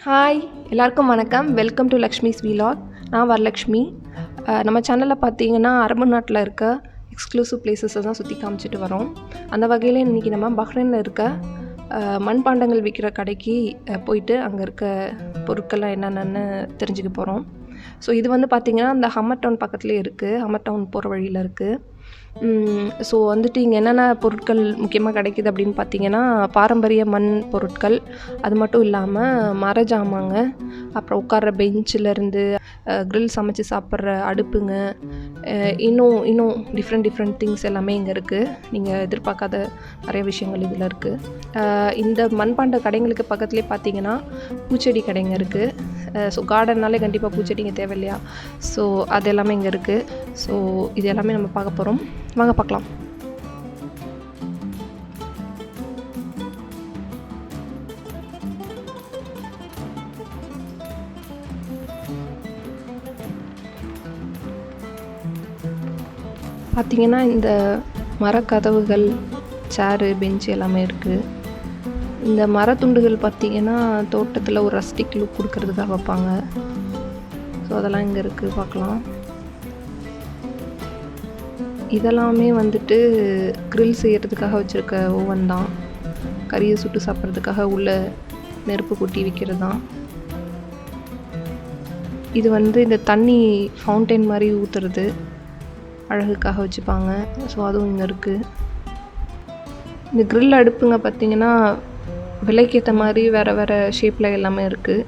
Hi எல்லாருக்கும் வணக்கம். Welcome to Lakshmi's vlog. நான் வரலக்ஷ்மி. நம்ம சேனலில் பார்த்தீங்கன்னா அரபு நாட்டில் இருக்க எக்ஸ்க்ளூசிவ் பிளேசஸை தான் சுற்றி காமிச்சிட்டு வரோம். அந்த வகையில் இன்றைக்கி நம்ம பஹ்ரைனில் இருக்க மண்பாண்டங்கள் விற்கிற கடைக்கு போயிட்டு அங்கே இருக்க பொருட்கள்லாம் என்னென்னு தெரிஞ்சுக்க போகிறோம். ஸோ இது வந்து பார்த்திங்கன்னா இந்த ஹமட் டவுன் பக்கத்துலேயே இருக்குது. ஹமட் டவுன் போகிற வழியில் இருக்குது. ஸோ வந்துட்டு இங்கே என்னென்ன பொருட்கள் முக்கியமாக கிடைக்கிது அப்படின்னு பார்த்தீங்கன்னா, பாரம்பரிய மண் பொருட்கள், அது மட்டும் இல்லாமல் மர ஜாமாங்க, அப்புறம் உட்கார்ற பெஞ்சிலேருந்து க்ரில் சமைச்சு சாப்பிட்ற அடுப்புங்க, இன்னும் டிஃப்ரெண்ட் திங்ஸ் எல்லாமே இங்கே இருக்குது. நீங்கள் எதிர்பார்க்காத நிறைய விஷயங்கள் இதில் இருக்குது. இந்த மண்பாண்ட கடைங்களுக்கு பக்கத்துலேயே பார்த்தீங்கன்னா பூச்செடி கடைங்க இருக்குது. ஸோ கார்டன்னாலே கண்டிப்பாக பூச்செடிங்க தேவை இல்லையா? ஸோ அது எல்லாமே இங்கே இருக்குது. ஸோ இது எல்லாமே நம்ம பார்க்க போகிறோம். வாங்க பார்க்கலாம். பார்த்திங்கன்னா இந்த மரக்கதவுகள், சேரு, பெஞ்சு எல்லாமே இருக்குது. இந்த மரத்துண்டுகள் பார்த்திங்கன்னா தோட்டத்தில் ஒரு ரஸ்டிக் லுக் கொடுக்கறதுக்காக வைப்பாங்க. ஸோ அதெல்லாம் இங்கே இருக்குது, பார்க்கலாம். இதெல்லாமே வந்துட்டு க்ரில் செய்கிறதுக்காக வச்சுருக்க ஓவன் தான். கறியை சுட்டு சாப்பிட்றதுக்காக உள்ள நெருப்பு கொட்டி விற்கிறது தான். இது வந்து இந்த தண்ணி ஃபவுண்டைன் மாதிரி ஊற்றுறது, அழகுக்காக வச்சுப்பாங்க. ஸோ அதுவும் இங்கே இருக்குது. இந்த க்ரில் அடுப்புங்க பார்த்திங்கன்னா விலைக்கு ஏற்ற மாதிரி வேறு ஷேப்பில் எல்லாமே இருக்குது.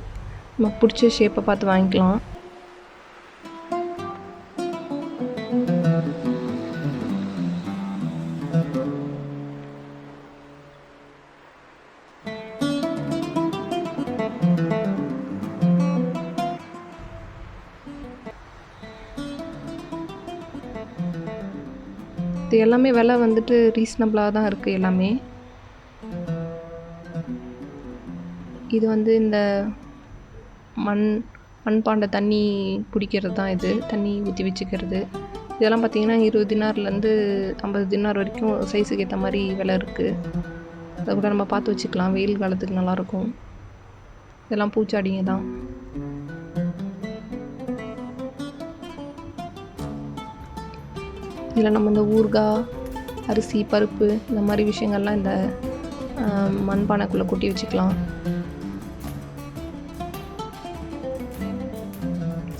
நமக்கு பிடிச்ச ஷேப்பை பார்த்து வாங்கிக்கலாம். இது எல்லாமே விலை வந்துட்டு ரீசனபிளாக தான் இருக்குது எல்லாமே. இது வந்து இந்த மண்பாண்ட தண்ணி பிடிக்கிறது தான். இது தண்ணி ஊற்றி வச்சுக்கிறது. இதெல்லாம் பார்த்திங்கன்னா 20 தினார்லேருந்து 50 தினார் வரைக்கும் சைஸுக்கு ஏற்ற மாதிரி விலை இருக்குது. அதை கூட நம்ம பார்த்து வச்சுக்கலாம், வெயில் காலத்துக்கு நல்லாயிருக்கும். இதெல்லாம் பூச்சாடிங்க தான். இதில் நம்ம இந்த ஊறுகாய், அரிசி, பருப்பு இந்த மாதிரி விஷயங்கள்லாம் இந்த மண்பானைக்குள்ளே கொட்டி வச்சுக்கலாம்.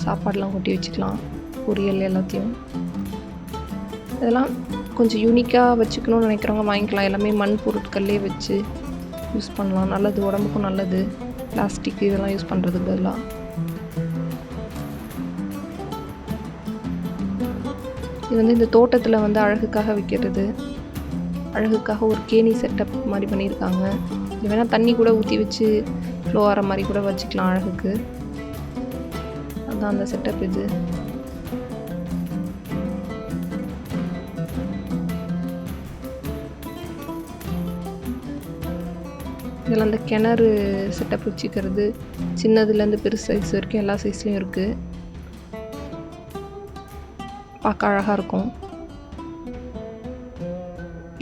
சாப்பாடெலாம் கொட்டி வச்சுக்கலாம், பொரியல் எல்லாத்தையும். இதெல்லாம் கொஞ்சம் யூனிக்காக வச்சுக்கணும்னு நினைக்கிறவங்க வாங்கிக்கலாம். எல்லாமே மண் பொருட்கள்லேயே வச்சு யூஸ் பண்ணலாம். நல்லது, உடம்புக்கும் நல்லது. பிளாஸ்டிக் இதெல்லாம் யூஸ் பண்ணுறதுக்கு பதிலாக. இது வந்து இந்த தோட்டத்தில் வந்து அழகுக்காக வைக்கிறது. அழகுக்காக ஒரு கேணி செட்டப் மாதிரி பண்ணியிருக்காங்க. இது வேணால் தண்ணி கூட ஊற்றி வச்சு ஃப்ளோ ஆகிற மாதிரி கூட வச்சுக்கலாம் அழகுக்கு. அதுதான் அந்த செட்டப். இது இதில் அந்த கிணறு செட்டப் வச்சுக்கிறது, சின்னதுலேருந்து பெருசு சைஸ் வரைக்கும் எல்லா சைஸ்லேயும் இருக்குது. பார்க்க அழகாக இருக்கும்.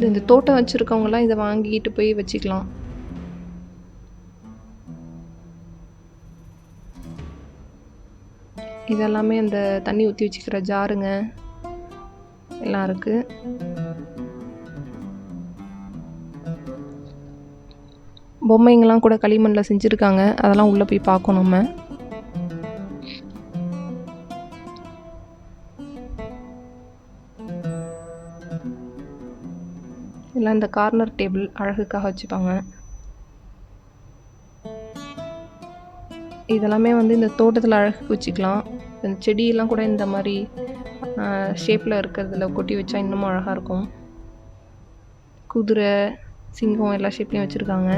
இந்த தோட்டம் வச்சுருக்கவங்களாம் இதை வாங்கிட்டு போய் வச்சுக்கலாம். இதெல்லாமே அந்த தண்ணி ஊற்றி வச்சுக்கிற ஜாருங்க எல்லாம் இருக்குது. பொம்மைங்கெல்லாம் கூட களிமண்ணில் செஞ்சுருக்காங்க. அதெல்லாம் உள்ளே போய் பார்க்கணும் நம்ம. எல்லாம் இந்த கார்னர் டேபிள் அழகுக்காக வச்சுப்பாங்க. இதெல்லாமே வந்து இந்த தோட்டத்தில் அழகுக்கு வச்சுக்கலாம். இந்த செடியெல்லாம் கூட இந்த மாதிரி ஷேப்பில் இருக்கிறதுல கொட்டி வச்சா இன்னமும் அழகாக இருக்கும். குதிரை, சிங்கம் எல்லா ஷேப்லேயும் வச்சுருக்காங்க.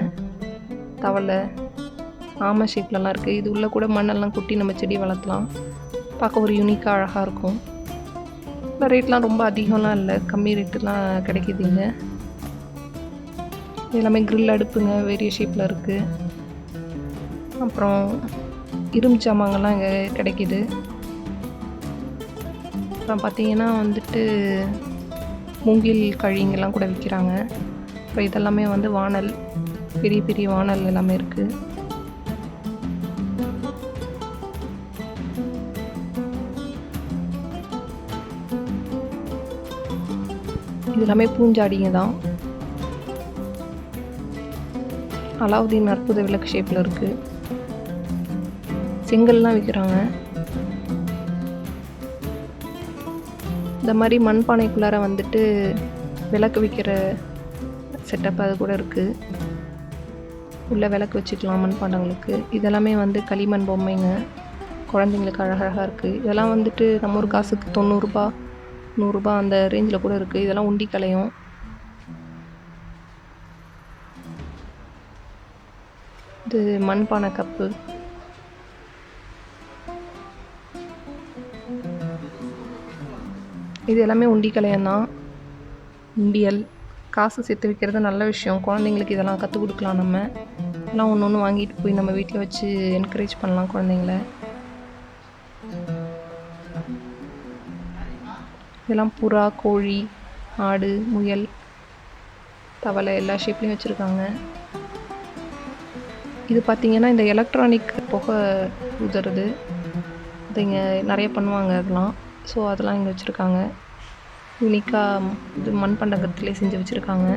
தவளை, ஆமை ஷேப்லலாம் இருக்குது. இது உள்ளே கூட மண்ணெல்லாம் கொட்டி நம்ம செடி வளர்த்தலாம். பார்க்க ஒரு யூனிக்காக அழகாக இருக்கும். இப்போ ரேட்லாம் ரொம்ப அதிகம்லாம் இல்லை, கம்மி ரேட்டுலாம் கிடைக்கிதுங்க. எல்லாமே க்ரில் அடுப்புங்க, வேரிய ஷேப்பில் இருக்குது. அப்புறம் இரும்பு சாமான்கள்லாம் இங்கே கிடைக்கிது. அப்புறம் பார்த்திங்கன்னா வந்துட்டு மூங்கில் கழிங்கெல்லாம் கூட விற்கிறாங்க. அப்புறம் இதெல்லாமே வந்து வானல், பெரிய பெரிய வானல் எல்லாமே இருக்குது. இது எல்லாமே பூஞ்சாடிங்க தான். அலாவுதீன் அற்புத விளக்கு ஷேப்பில் இருக்குது. செங்கல்லாம் விற்கிறாங்க. இந்த மாதிரி மண்பானைக்குள்ளார வந்துட்டு விளக்கு விற்கிற செட்டப் அது கூட இருக்குது. உள்ளே விளக்கு வச்சுக்கலாம் மண்பாண்டங்களுக்கு. இதெல்லாமே வந்து களிமண் பொம்மைங்க, குழந்தைங்களுக்கு அழகழகாக இருக்குது. இதெல்லாம் வந்துட்டு நம்ம ஒரு காசுக்கு 90 ரூபா 100 ரூபா அந்த ரேஞ்சில் கூட இருக்குது. இதெல்லாம் உண்டி கலையும். இது மண்பானை கப்பு. இது எல்லாமே உண்டி கலையம் தான். உண்டியல் காசு சேர்த்து வைக்கிறது நல்ல விஷயம். குழந்தைங்களுக்கு இதெல்லாம் கற்றுக் கொடுக்கலாம். நம்ம எல்லாம் ஒன்று ஒன்று வாங்கிட்டு போய் நம்ம வீட்டில் வச்சு என்கரேஜ் பண்ணலாம் குழந்தைங்கள. இதெல்லாம் புறா, கோழி, ஆடு, முயல், தவளை எல்லா ஷேப்லேயும் வச்சுருக்காங்க. இது பார்த்திங்கன்னா இந்த எலக்ட்ரானிக் புகை ஊதுறது அது இங்கே நிறைய பண்ணுவாங்க அதெல்லாம். ஸோ அதெல்லாம் இங்கே வச்சுருக்காங்க. யூனிக்காக இது மண்பாண்டகத்திலே செஞ்சு வச்சுருக்காங்க.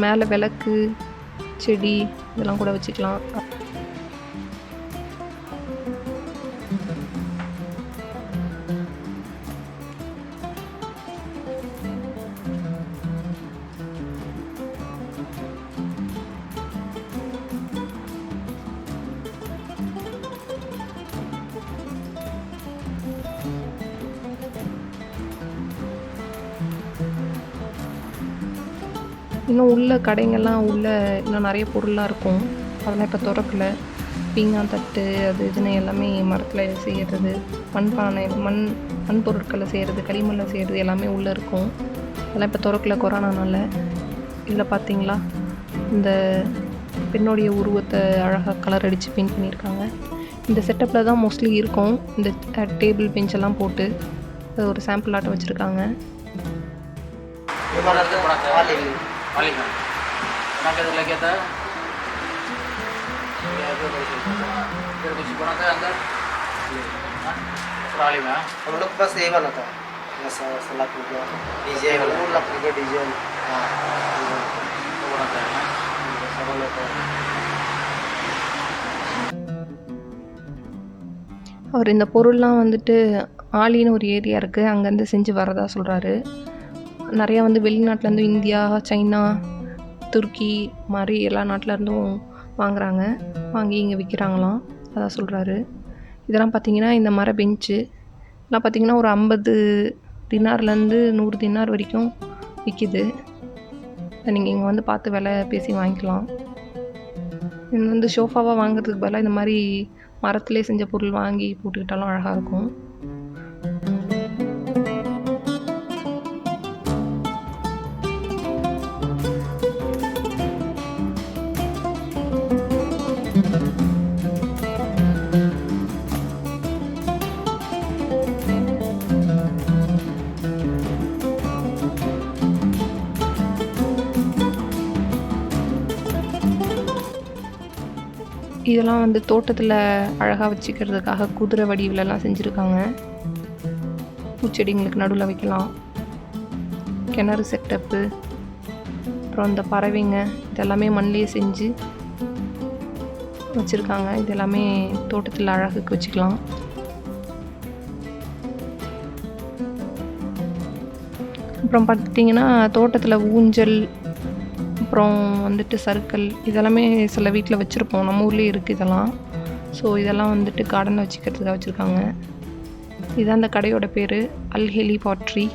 மேலே விளக்கு, செடி இதெல்லாம் கூட வச்சுக்கலாம். இன்னும் உள்ள கடைங்கள்லாம் உள்ள இன்னும் நிறைய பொருளாக இருக்கும். அதெல்லாம் இப்போ திறக்கல. பீங்கான் தட்டு அது இதுன்னு எல்லாமே மரத்தில் செய்கிறது, மண்பானை மண் பொருட்களை செய்கிறது, களிமண்ணில் செய்கிறது எல்லாமே உள்ளே இருக்கும். அதெல்லாம் இப்போ திறக்கல கொரோனானால. இதில் பார்த்தீங்களா இந்த பெண்ணுடைய உருவத்தை அழகாக கலர் அடித்து பெயிண்ட் பண்ணியிருக்காங்க. இந்த செட்டப்பில் தான் மோஸ்ட்லி இருக்கும். இந்த டேபிள் பெஞ்செல்லாம் போட்டு அது ஒரு சாம்பிள் ஆட்டம் வச்சுருக்காங்க. lagi ada ya itu dari sini berangkat अंदर ट्रॉली में हम लोग बस ये वाला था बस लाख रुपया डीजे वाला 2 लाख रुपया डीजे हां तो बनाता है सब लोग அவர் இந்த பொருள்லாம் வந்துட்டு ஆலின்னு ஒரு ஏரியா இருக்குது, அங்கேருந்து செஞ்சு வரதா சொல்கிறாரு. நிறையா வந்து வெளிநாட்டிலேருந்து இந்தியா, சைனா, துருக்கி மாதிரி எல்லா நாட்டிலேருந்தும் வாங்குகிறாங்க. வாங்கி இங்கே விற்கிறாங்களாம். அதான் சொல்கிறாரு. இதெல்லாம் பார்த்திங்கன்னா இந்த மர பெஞ்சு இதெல்லாம் பார்த்திங்கன்னா ஒரு 50 தினார்லேருந்து 100 தினார் வரைக்கும் விற்கிது. நீங்கள் இங்கே வந்து பார்த்து விலை பேசி வாங்கிக்கலாம். இது வந்து ஷோஃபாவாக வாங்குறதுக்கு பதிலாக இந்த மாதிரி மரத்துலேயே செஞ்ச பொருள் வாங்கி போட்டுக்கிட்டாலும் அழகாக இருக்கும். இதெல்லாம் வந்து தோட்டத்தில் அழகாக வச்சுக்கிறதுக்காக குதிரை வடிவிலலாம் செஞ்சுருக்காங்க. பூச்செடிங்களுக்கு நடுவில் வைக்கலாம். கிணறு செட்டப்பு, அப்புறம் இந்த பறவைங்க இதெல்லாமே மண்ணிலே செஞ்சு வச்சுருக்காங்க. இது எல்லாமே தோட்டத்தில் அழகுக்கு வச்சுக்கலாம். அப்புறம் பார்த்திங்கன்னா தோட்டத்தில் ஊஞ்சல், அப்புறம் வந்துட்டு சர்க்கிள் இதெல்லாமே சில வீட்டில் வச்சுருப்போம். நம்ம ஊர்லேயே இருக்குது இதெல்லாம். ஸோ இதெல்லாம் வந்துட்டு கார்டனில் வச்சுக்கிறதுக்காக வச்சுருக்காங்க. இதுதான் அந்த கடையோட பேர், AlHelli Pottery.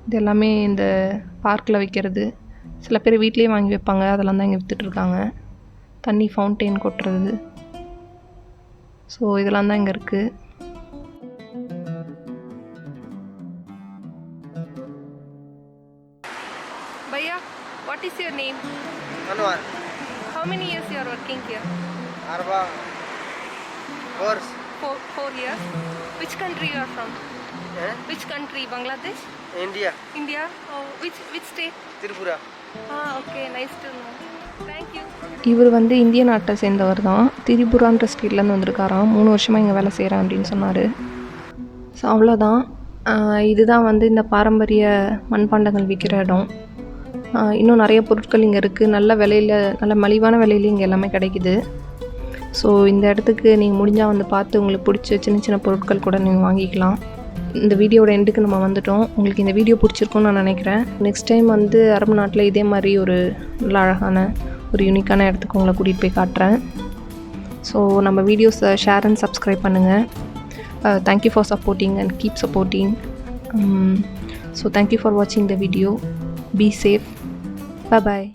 இது எல்லாமே இந்த பார்க்கில் வைக்கிறது. சில பேர் வீட்லேயே வாங்கி வைப்பாங்க. அதெல்லாம் தான் இங்கே விற்றுட்ருக்காங்க. தண்ணி ஃபவுண்டெயின் கொட்டுறது. ஸோ இதெல்லாம் தான் இங்கே இருக்குது. Bhaiya, what is your name? Anwar. How many years you are working here? Arba. Course. 4 years. Which country you are from? Yeah. Which country? Bangladesh? India. India? Oh, which state? Tripura. Okay, nice to know. இவர் வந்து இந்திய நாட்டை சேர்ந்தவர் தான். திரிபுரான்ற ஸ்டேட்லேருந்து வந்திருக்காராம். 3 வருஷமாக இங்கே வேலை செய்கிறேன் அப்படின்னு சொன்னார். ஸோ அவ்வளோதான். இதுதான் வந்து இந்த பாரம்பரிய மண்பாண்டங்கள் விற்கிற இடம். இன்னும் நிறைய பொருட்கள் இங்கே இருக்குது. நல்ல விலையில், நல்ல மலிவான விலையில இங்கே எல்லாமே கிடைக்குது. ஸோ இந்த இடத்துக்கு நீங்கள் முடிஞ்சால் வந்து பார்த்து உங்களுக்கு பிடிச்ச சின்ன சின்ன பொருட்கள் கூட நீங்கள் வாங்கிக்கலாம். இந்த வீடியோட எண்டுக்கு நம்ம வந்துட்டோம். உங்களுக்கு இந்த வீடியோ பிடிச்சிருக்குன்னு நான் நினைக்கிறேன். நெக்ஸ்ட் டைம் வந்து அரபு நாட்டில் இதே மாதிரி ஒரு நல்ல அழகான ஒரு யூனிக்கான இடத்துக்கு உங்களை கூட்டிகிட்டு போய் காட்டுறேன். ஸோ நம்ம வீடியோஸை ஷேர் அண்ட் சப்ஸ்கிரைப் பண்ணுங்கள். Thank you for supporting and keep supporting. So thank you for வாட்சிங் the video. Be safe. Bye bye.